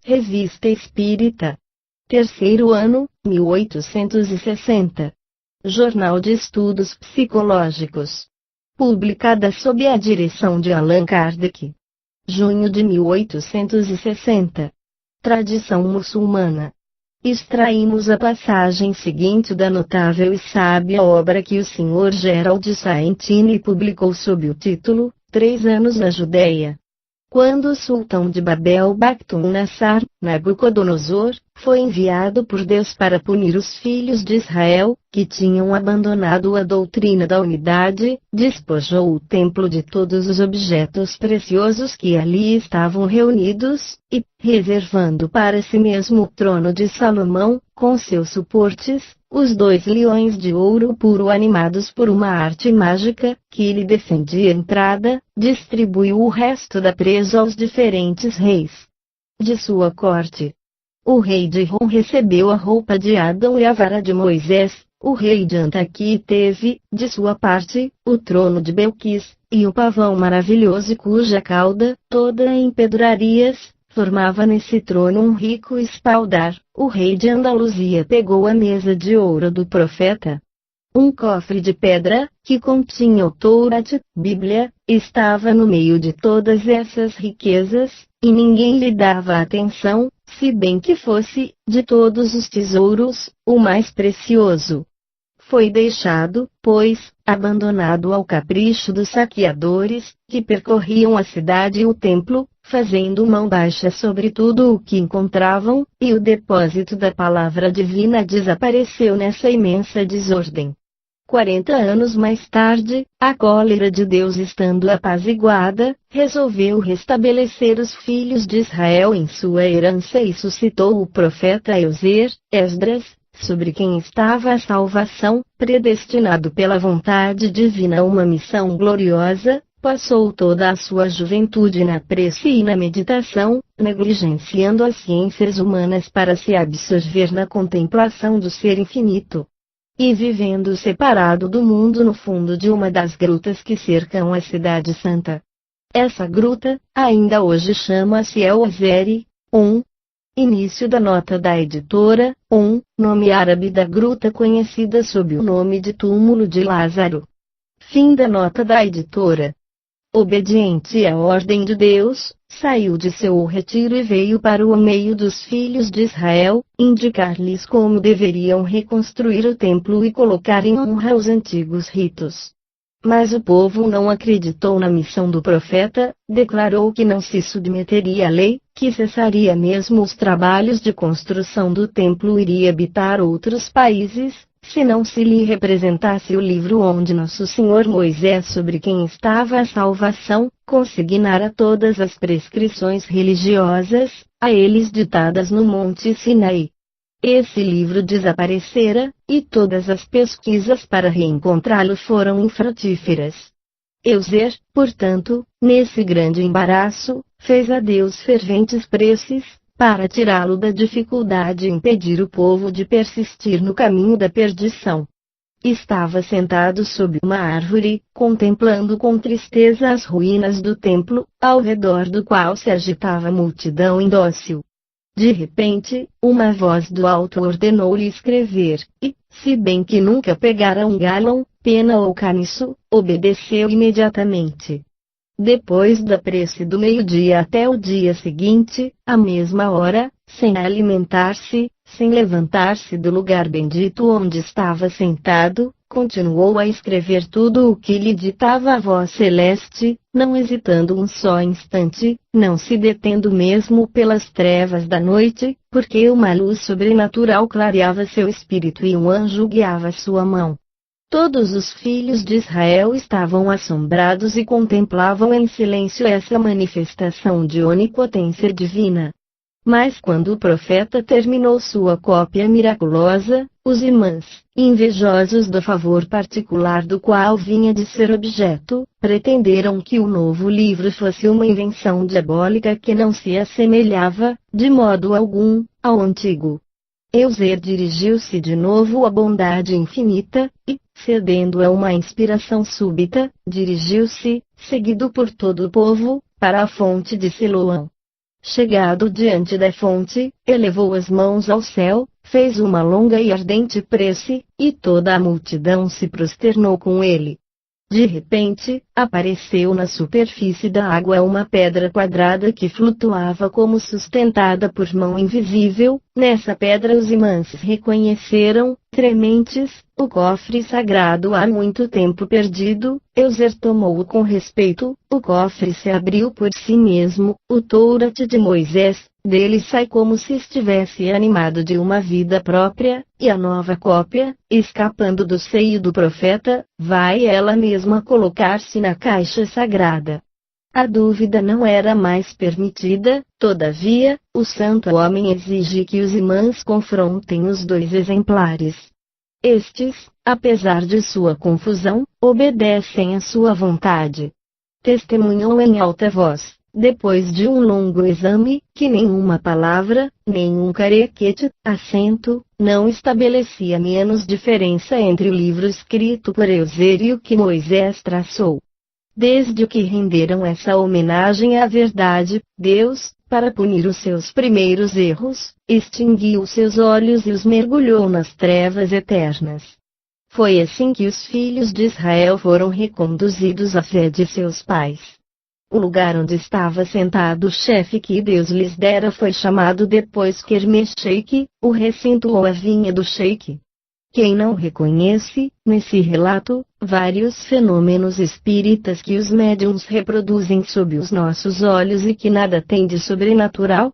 Revista Espírita. Terceiro ano, 1860. Jornal de Estudos Psicológicos. Publicada sob a direção de Allan Kardec. Junho de 1860. Tradição muçulmana. Extraímos a passagem seguinte da notável e sábia obra que o Sr. Gerald Saentini publicou sob o título 3 anos na Judéia. Quando o sultão de Babel Bakhtum Nassar, Nabucodonosor, foi enviado por Deus para punir os filhos de Israel, que tinham abandonado a doutrina da unidade, despojou o templo de todos os objetos preciosos que ali estavam reunidos, e, reservando para si mesmo o trono de Salomão, com seus suportes, os 2 leões de ouro puro animados por uma arte mágica, que lhe defendia a entrada, distribuiu o resto da presa aos diferentes reis de sua corte. O rei de Rom recebeu a roupa de Adão e a vara de Moisés, o rei de Antaqui teve, de sua parte, o trono de Belquis, e o pavão maravilhoso cuja cauda, toda em pedrarias, formava nesse trono um rico espaldar. O rei de Andaluzia pegou a mesa de ouro do profeta. Um cofre de pedra, que continha o Taurat, Bíblia, estava no meio de todas essas riquezas, e ninguém lhe dava atenção, se bem que fosse, de todos os tesouros, o mais precioso. Foi deixado, pois, abandonado ao capricho dos saqueadores, que percorriam a cidade e o templo, fazendo mão baixa sobre tudo o que encontravam, e o depósito da palavra divina desapareceu nessa imensa desordem. 40 anos mais tarde, a cólera de Deus estando apaziguada, resolveu restabelecer os filhos de Israel em sua herança e suscitou o profeta Esdras, sobre quem estava a salvação, predestinado pela vontade divina a uma missão gloriosa. Passou toda a sua juventude na prece e na meditação, negligenciando as ciências humanas para se absorver na contemplação do Ser Infinito. E vivendo separado do mundo no fundo de uma das grutas que cercam a Cidade Santa. Essa gruta, ainda hoje chama-se El Azeri. Início da nota da editora. Nome árabe da gruta conhecida sob o nome de Túmulo de Lázaro. Fim da nota da editora. Obediente à ordem de Deus, saiu de seu retiro e veio para o meio dos filhos de Israel, indicar-lhes como deveriam reconstruir o templo e colocar em honra os antigos ritos. Mas o povo não acreditou na missão do profeta, declarou que não se submeteria à lei, que cessaria mesmo os trabalhos de construção do templo e iria habitar outros países, se não se lhe representasse o livro onde Nosso Senhor Moisés, sobre quem estava a salvação, consignara todas as prescrições religiosas, a eles ditadas no Monte Sinai. Esse livro desaparecera, e todas as pesquisas para reencontrá-lo foram infrutíferas. Euser, portanto, nesse grande embaraço, fez a Deus ferventes preces, para tirá-lo da dificuldade e impedir o povo de persistir no caminho da perdição. Estava sentado sob uma árvore, contemplando com tristeza as ruínas do templo, ao redor do qual se agitava a multidão indócil. De repente, uma voz do alto ordenou-lhe escrever, e, se bem que nunca pegara um galão, pena ou caniço, obedeceu imediatamente. Depois da prece do meio-dia até o dia seguinte, à mesma hora, sem alimentar-se, sem levantar-se do lugar bendito onde estava sentado, continuou a escrever tudo o que lhe ditava a voz celeste, não hesitando um só instante, não se detendo mesmo pelas trevas da noite, porque uma luz sobrenatural clareava seu espírito e um anjo guiava sua mão. Todos os filhos de Israel estavam assombrados e contemplavam em silêncio essa manifestação de onipotência divina. Mas quando o profeta terminou sua cópia miraculosa, os imãs, invejosos do favor particular do qual vinha de ser objeto, pretenderam que o novo livro fosse uma invenção diabólica que não se assemelhava, de modo algum, ao antigo. Euser dirigiu-se de novo à bondade infinita, e, cedendo a uma inspiração súbita, dirigiu-se, seguido por todo o povo, para a fonte de Siloão. Chegado diante da fonte, elevou as mãos ao céu, fez uma longa e ardente prece, e toda a multidão se prosternou com ele. De repente, apareceu na superfície da água uma pedra quadrada que flutuava como sustentada por mão invisível. Nessa pedra os imãs reconheceram, trementes, o cofre sagrado há muito tempo perdido. Euser tomou-o com respeito, o cofre se abriu por si mesmo, o Tourate de Moisés, dele sai como se estivesse animado de uma vida própria, e a nova cópia, escapando do seio do profeta, vai ela mesma colocar-se na caixa sagrada. A dúvida não era mais permitida, todavia, o santo homem exige que os imãs confrontem os dois exemplares. Estes, apesar de sua confusão, obedecem à sua vontade. Testemunham em alta voz, depois de um longo exame, que nenhuma palavra, nenhum carequete, acento, não estabelecia menos diferença entre o livro escrito por Euser e o que Moisés traçou. Desde que renderam essa homenagem à verdade, Deus, para punir os seus primeiros erros, extinguiu seus olhos e os mergulhou nas trevas eternas. Foi assim que os filhos de Israel foram reconduzidos à fé de seus pais. O lugar onde estava sentado o chefe que Deus lhes dera foi chamado depois Kerme Sheikh, o recinto ou a vinha do Sheikh. Quem não reconhece, nesse relato, vários fenômenos espíritas que os médiuns reproduzem sob os nossos olhos e que nada tem de sobrenatural?